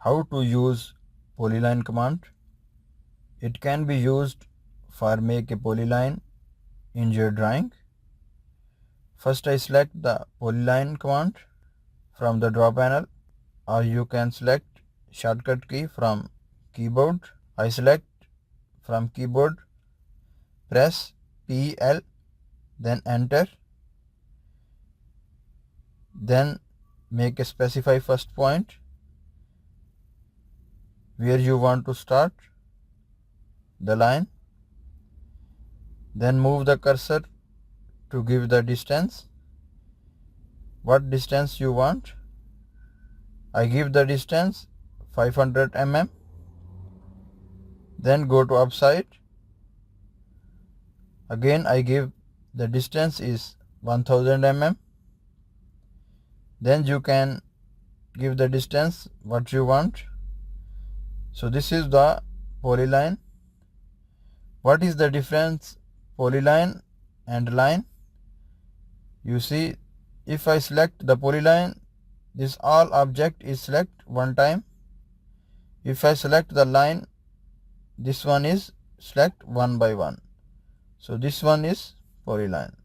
How to use polyline command? It can be used for make a polyline in your drawing. First I select the polyline command from the draw panel, or you can select shortcut key from keyboard. I select from keyboard, press PL, then enter, then make a specify first point where you want to start the line, then move the cursor to give the distance, what distance you want. I give the distance 500 mm, then go to upside, again I give the distance is 1000 mm, then you can give the distance what you want. So this is the polyline. What is the difference polyline and line? You see, if I select the polyline, this all object is select one time. If I select the line, this one is select one by one. So this one is polyline.